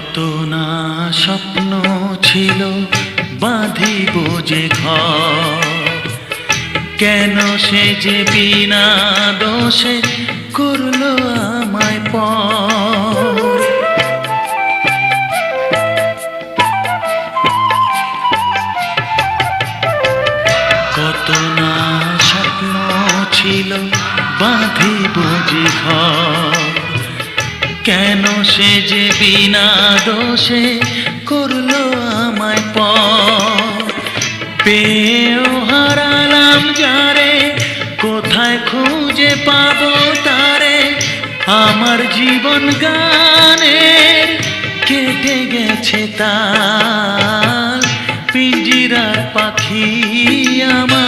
কত না স্বপ্ন ছিল বাঁধিব যে ঘর, কেন সে যে বিনা দোষে করলো আমায় পর। কত না স্বপ্ন ছিল বাঁধিব যে ঘর, কেন সে যে বিনা দোষে করলো আমায় পর। পেয়েও হারালাম যারে, কোথায় খুঁজে পাবো তারে, আমার জীবন গানের কেটে গেছে তাল। পিঞ্জিরার পাখি আমার